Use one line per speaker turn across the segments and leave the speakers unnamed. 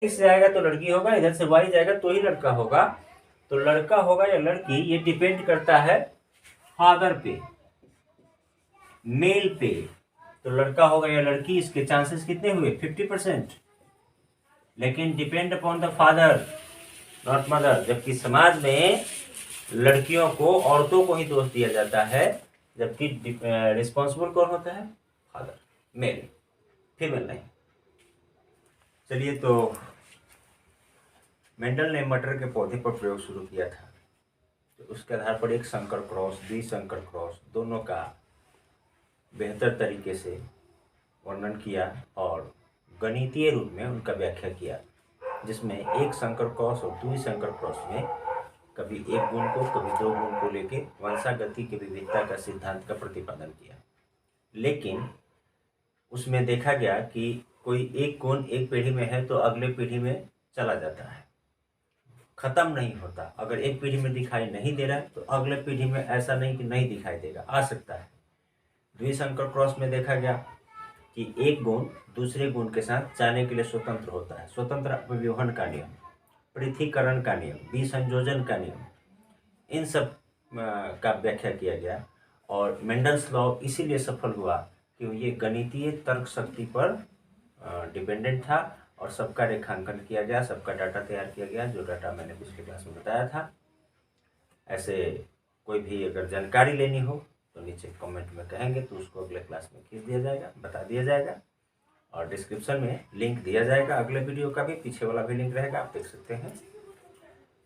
X जाएगा तो लड़की होगा, इधर से Y जाएगा तो ही लड़का होगा। तो लड़का होगा या लड़की ये डिपेंड करता है फादर पे, मेल पे। तो लड़का होगा या लड़की, इसके चांसेस कितने हुए? 50%। लेकिन depend upon the father not mother. जबकि समाज में लड़कियों को, औरतों को ही दोष दिया जाता है, जबकि रिस्पॉन्सिबल कौन होता है? फादर, मेल, फीमेल नहीं। चलिए, तो मेंडल ने मटर के पौधे पर प्रयोग शुरू किया था। तो उसके आधार पर एक संकर क्रॉस, द्विसंकर क्रॉस, दोनों का बेहतर तरीके से वर्णन किया और गणितीय रूप में उनका व्याख्या किया, जिसमें एक संकर क्रॉस और द्विसंकर क्रॉस में कभी एक गुण को, कभी दो गुण को लेके वंशागति की विविधता का सिद्धांत का प्रतिपादन किया। लेकिन उसमें देखा गया कि कोई एक गुण एक पीढ़ी में है तो अगले पीढ़ी में चला जाता है, खत्म नहीं होता। अगर एक पीढ़ी में दिखाई नहीं दे रहा है तो अगले पीढ़ी में ऐसा नहीं कि नहीं दिखाई देगा, आ सकता है। द्विसंकर क्रॉस में देखा गया कि एक गुण दूसरे गुण के साथ जाने के लिए स्वतंत्र होता है। स्वतंत्र अपव्यूहन का नियम, पृथक्करण का नियम, विसंयोजन का नियम, इन सब का व्याख्या किया गया। और मेंडल्स लॉ इसीलिए सफल हुआ कि ये गणितीय तर्क शक्ति पर डिपेंडेंट था और सबका रेखांकन किया गया, सबका डाटा तैयार किया गया, जो डाटा मैंने पिछले क्लास में बताया था। ऐसे कोई भी अगर जानकारी लेनी हो तो नीचे कमेंट में कहेंगे तो उसको अगले क्लास में खींच दिया जाएगा, बता दिया जाएगा। और डिस्क्रिप्शन में लिंक दिया जाएगा अगले वीडियो का भी, पीछे वाला भी लिंक रहेगा, आप देख सकते हैं।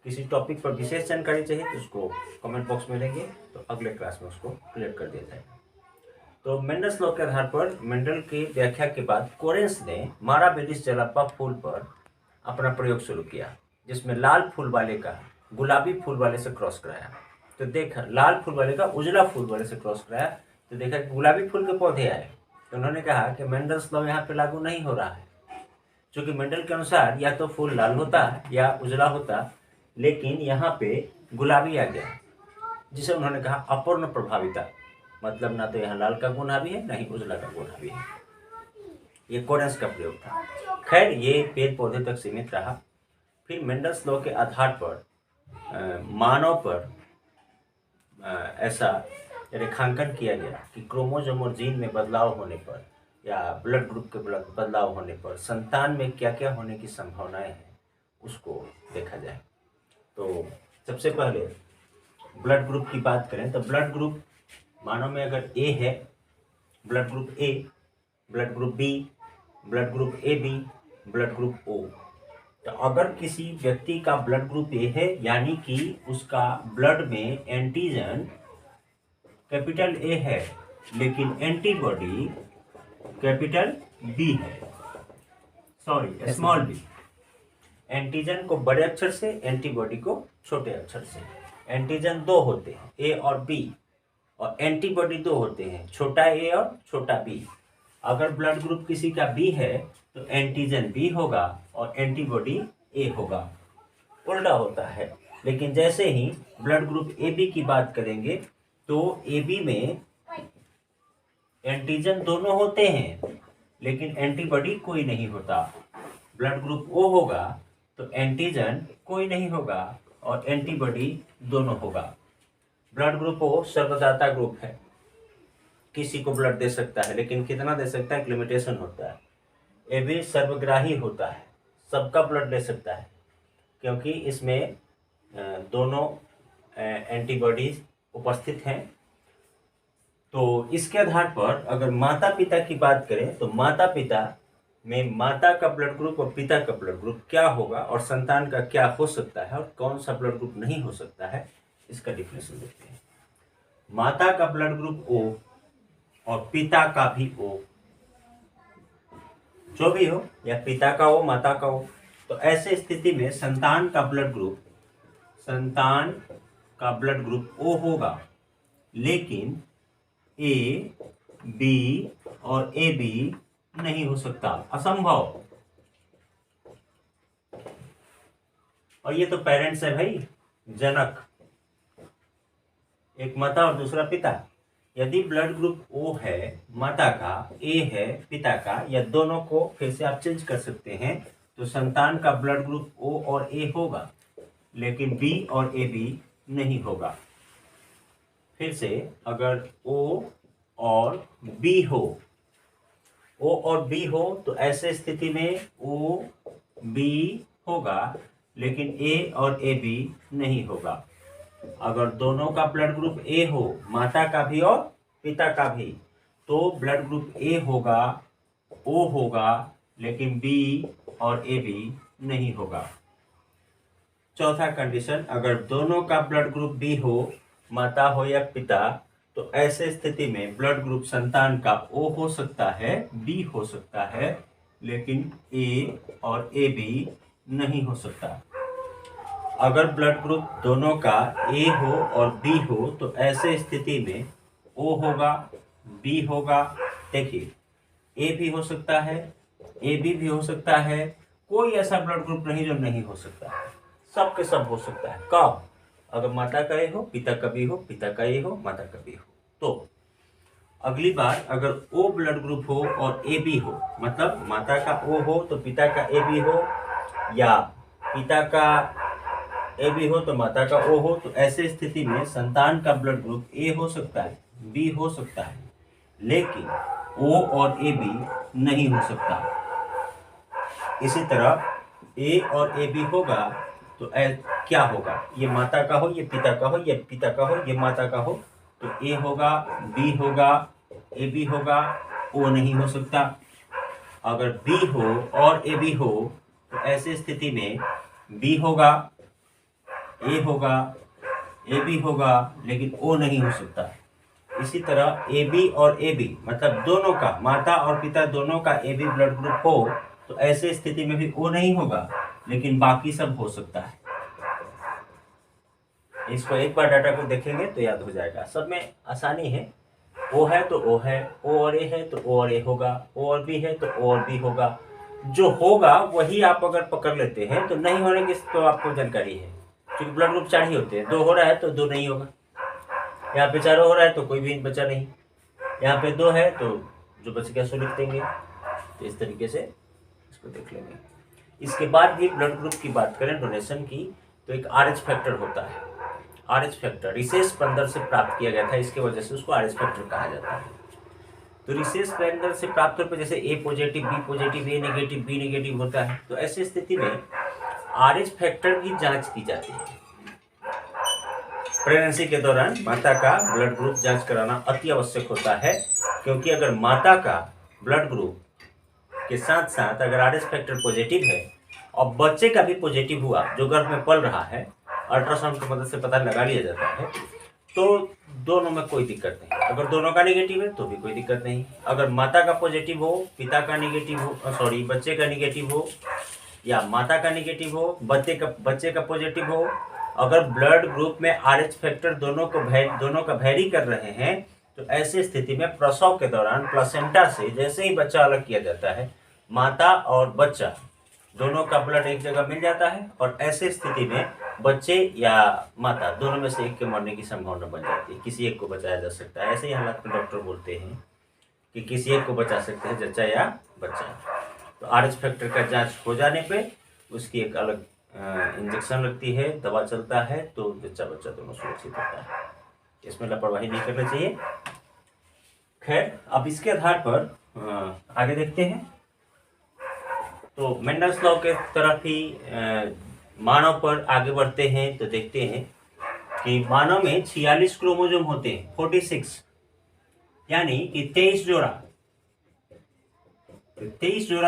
किसी टॉपिक पर विशेष जानकारी चाहिए तो उसको कमेंट बॉक्स में लेंगे तो अगले क्लास में उसको क्लियर कर दिया जाएगा। तो मेंडल्स लॉ के आधार पर मेंडल की व्याख्या के बाद कोरेंस ने माराविलिस जलापा फूल पर अपना प्रयोग शुरू किया, जिसमें लाल फूल वाले का गुलाबी फूल वाले से क्रॉस कराया। तो देखा, लाल फूल वाले का उजला फूल वाले से क्रॉस कराया तो देखा कि गुलाबी फूल के पौधे आए। तो उन्होंने कहा कि मेंडल्स लॉ यहाँ पे लागू नहीं हो रहा है, क्योंकि मेंडल के अनुसार या तो फूल लाल होता या उजला होता, लेकिन यहाँ पे गुलाबी आ गया, जिसे उन्होंने कहा अपूर्ण प्रभाविता। मतलब ना तो यहाँ लाल का गुण हावी है, ना ही उजला का गुण हावी है। ये कोरेंस का प्रयोग था। खैर, ये पेड़ पौधे तक सीमित रहा। फिर मेंडल्स लॉ के आधार पर मानव पर ऐसा रेखांकन किया गया कि क्रोमोसोम और जीन में बदलाव होने पर या ब्लड ग्रुप के बदलाव होने पर संतान में क्या क्या होने की संभावनाएं हैं, उसको देखा जाए। तो सबसे पहले ब्लड ग्रुप की बात करें तो ब्लड ग्रुप मानव में अगर ए है, blood group A, blood group B, blood group A B, blood group O. तो अगर किसी व्यक्ति का ब्लड ग्रुप ए है, यानी कि उसका ब्लड में एंटीजन कैपिटल ए है लेकिन एंटीबॉडी कैपिटल बी है, सॉरी स्मॉल बी। एंटीजन को बड़े अक्षर से, एंटीबॉडी को छोटे अक्षर से। एंटीजन दो होते हैं, ए और बी, और एंटीबॉडी दो होते हैं, छोटा ए और छोटा बी। अगर ब्लड ग्रुप किसी का बी है तो एंटीजन बी होगा और एंटीबॉडी ए होगा, उल्टा होता है। लेकिन जैसे ही ब्लड ग्रुप ए बी की बात करेंगे तो ए बी में एंटीजन दोनों होते हैं लेकिन एंटीबॉडी कोई नहीं होता। ब्लड ग्रुप ओ होगा तो एंटीजन कोई नहीं होगा और एंटीबॉडी दोनों होगा। ब्लड ग्रुप ओ सर्वदाता ग्रुप है, किसी को ब्लड दे सकता है, लेकिन कितना दे सकता है, एक लिमिटेशन होता है। ए बी सर्वग्राही होता है, सबका ब्लड ले सकता है, क्योंकि इसमें दोनों एंटीबॉडीज उपस्थित हैं। तो इसके आधार पर अगर माता पिता की बात करें तो माता पिता में माता का ब्लड ग्रुप और पिता का ब्लड ग्रुप क्या होगा और संतान का क्या हो सकता है और कौन सा ब्लड ग्रुप नहीं हो सकता है, इसका डिफिनेशन देखते हैं। माता का ब्लड ग्रुप ओ और पिता का भी ओ, जो भी हो, या पिता का हो माता का हो, तो ऐसे स्थिति में संतान का ब्लड ग्रुप ओ होगा, लेकिन ए बी और ए बी नहीं हो सकता, असंभव। और ये तो पेरेंट्स है भाई, जनक, एक माता और दूसरा पिता। यदि ब्लड ग्रुप ओ है माता का, ए है पिता का, या दोनों को फिर से आप चेंज कर सकते हैं, तो संतान का ब्लड ग्रुप O और A होगा, लेकिन B और AB नहीं होगा। फिर से, अगर O और B हो, O और B हो तो ऐसे स्थिति में O B होगा, लेकिन A और AB नहीं होगा। अगर दोनों का ब्लड ग्रुप A हो, माता का भी और पिता का भी, तो ब्लड ग्रुप A होगा, O होगा, लेकिन B और AB नहीं होगा। चौथा कंडीशन, अगर दोनों का ब्लड ग्रुप B हो, माता हो या पिता, तो ऐसे स्थिति में ब्लड ग्रुप संतान का O हो सकता है, B हो सकता है, लेकिन A और AB नहीं हो सकता। अगर ब्लड ग्रुप दोनों का A हो और B हो तो ऐसे स्थिति में O होगा, B होगा। देखिए, A भी हो सकता है, AB भी हो सकता है, कोई ऐसा ब्लड ग्रुप नहीं जो नहीं हो सकता है, सब के सब हो सकता है। कब? अगर माता का A हो, पिता का B हो, पिता का A हो, माता का B हो। तो अगली बार अगर O ब्लड ग्रुप हो और AB हो, मतलब माता का O हो तो पिता का AB हो, या पिता का AB हो तो माता का O हो, तो ऐसे स्थिति में संतान का ब्लड ग्रुप A हो सकता है, B हो सकता है, लेकिन O और AB नहीं हो सकता। इसी तरह A और AB होगा तो क्या होगा? ये माता का हो, ये पिता का हो, ये पिता का हो, ये माता का हो, तो A होगा, B होगा, AB होगा, O नहीं हो सकता। अगर B हो और AB हो तो ऐसी स्थिति में B होगा, A होगा, AB होगा, लेकिन O नहीं हो सकता। इसी तरह AB और AB, मतलब दोनों का, माता और पिता दोनों का AB ब्लड ग्रुप हो तो ऐसे स्थिति में भी O नहीं होगा, लेकिन बाकी सब हो सकता है। इसको एक बार डाटा को देखेंगे तो याद हो जाएगा, सब में आसानी है। O है तो O है, O और A है तो O और A होगा, O और B है तो O और B होगा। जो होगा वही आप अगर पकड़ लेते हैं तो नहीं होने की तो आपको जानकारी है, क्योंकि ब्लड ग्रुप 4 ही होते हैं। 2 हो रहा है तो 2 नहीं होगा, यहाँ पे 4 हो रहा है तो कोई भी बचा नहीं, यहाँ पे 2 है तो जो बच गया सो लिख देंगे। तो इस तरीके से इसको देख लेंगे। इसके बाद भी ब्लड ग्रुप की बात करें, डोनेशन की, तो एक RH फैक्टर होता है। RH फैक्टर रिसेस बंदर से प्राप्त किया गया था, इसके वजह से उसको RH फैक्टर कहा जाता है। तो रिसेस बंदर से प्राप्त तौर पर जैसे A positive, B positive, A negative, B negative होता है, तो ऐसी स्थिति में RH फैक्टर की जांच की जाती है। प्रेगनेंसी के दौरान माता का ब्लड ग्रुप जांच कराना अति आवश्यक होता है, क्योंकि अगर माता का ब्लड ग्रुप के साथ साथ अगर RH फैक्टर पॉजिटिव है और बच्चे का भी पॉजिटिव हुआ जो गर्भ में पल रहा है, अल्ट्रासाउंड की मदद से पता लगा लिया जाता है, तो दोनों में कोई दिक्कत नहीं। अगर दोनों का नेगेटिव है तो भी कोई दिक्कत नहीं। अगर माता का पॉजिटिव हो, पिता का नेगेटिव हो, बच्चे का नेगेटिव हो, या माता का नेगेटिव हो, बच्चे का पॉजिटिव हो, अगर ब्लड ग्रुप में RH फैक्टर दोनों का वैरी कर रहे हैं, तो ऐसी स्थिति में प्रसव के दौरान प्लासेंटा से जैसे ही बच्चा अलग किया जाता है, माता और बच्चा दोनों का ब्लड एक जगह मिल जाता है, और ऐसे स्थिति में बच्चे या माता दोनों में से एक के मरने की संभावना बन जाती है। किसी एक को बचाया जा सकता है। ऐसे ही हालात में डॉक्टर बोलते हैं कि किसी एक को बचा सकते हैं, जच्चा या बच्चा। तो RH फैक्टर का जांच हो जाने पे उसकी एक अलग इंजेक्शन लगती है, दवा चलता है, तो जच्चा बच्चा दोनों सुरक्षित होता है। इसमें लापरवाही नहीं करना चाहिए। खैर, अब इसके आधार पर आगे देखते हैं। तो मेंडल्स लॉ के तरफ ही मानव पर आगे बढ़ते हैं, तो देखते हैं कि मानव में 46 क्रोमोसोम होते हैं, 46, यानी कि 23 जोड़ा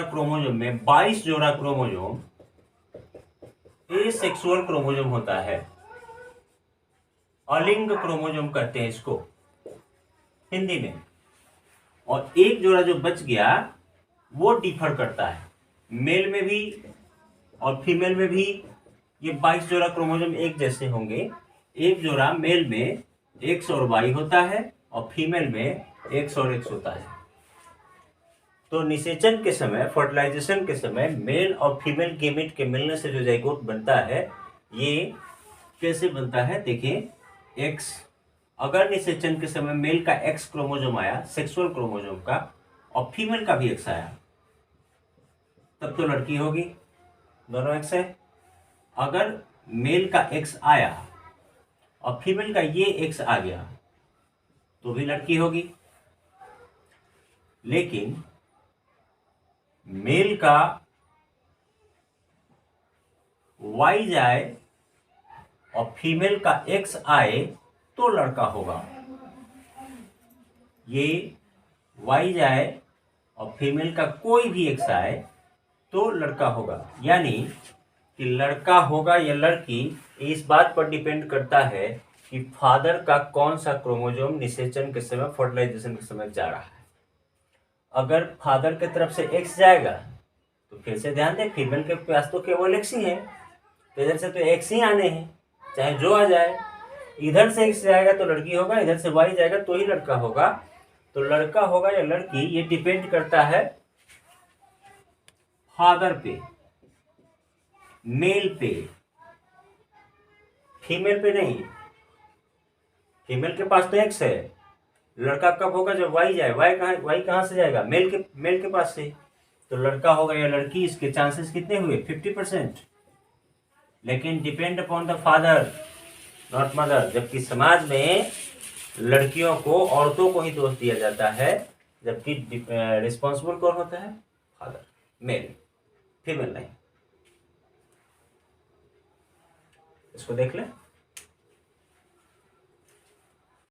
क्रोमोसोम में 22 जोड़ा क्रोमोसोम एसेक्सुअल क्रोमोसोम होता है। अलिंग क्रोमोसोम कहते हैं इसको हिंदी में। और एक जोड़ा जो बच गया वो डिफर करता है, मेल में भी और फीमेल में भी। ये 22 जोड़ा क्रोमोसोम एक जैसे होंगे। एक जोड़ा मेल में X और Y होता है और फीमेल में X और X होता है। तो निषेचन के समय, फर्टिलाइजेशन के समय मेल और फीमेल गेमेट के मिलने से जो जाइगोट बनता है, ये कैसे बनता है देखिए। X, अगर निषेचन के समय मेल का X क्रोमोसोम आया, सेक्सुअल क्रोमोसोम का, और फीमेल का भी X आया, तब तो लड़की होगी। दोनों एक्स है। अगर मेल का एक्स आया और फीमेल का ये एक्स आ गया तो भी लड़की होगी। लेकिन मेल का वाई जाए और फीमेल का एक्स आए तो लड़का होगा। ये वाई जाए और फीमेल का कोई भी एक्स आए तो लड़का होगा। यानी कि लड़का होगा या लड़की इस बात पर डिपेंड करता है कि फादर का कौन सा क्रोमोसोम निषेचन के समय, फर्टिलाइजेशन के समय जा रहा है। अगर फादर की तरफ से एक्स जाएगा तो फिर से ध्यान दें, फीमेल के पास तो केवल एक्स ही है, तो इधर से तो एक्स ही आने हैं, चाहे जो आ जाए। इधर से एक्स जाएगा तो लड़की होगा, इधर से वाई जाएगा तो ही लड़का होगा। तो लड़का होगा या लड़की ये डिपेंड करता है फादर पे, मेल पे, फीमेल पे नहीं। फीमेल के पास तो एक्स है, लड़का कब होगा जब वाई जाए। वाई कहाँ से जाएगा, मेल के पास से। तो लड़का होगा या लड़की, इसके चांसेस कितने हुए, 50%। लेकिन depend upon the father not mother. जबकि समाज में लड़कियों को, औरतों को ही दोष दिया जाता है, जबकि रिस्पॉन्सिबल कौन होता है, फादर, मेल, फीमेल नहीं। इसको देख लें।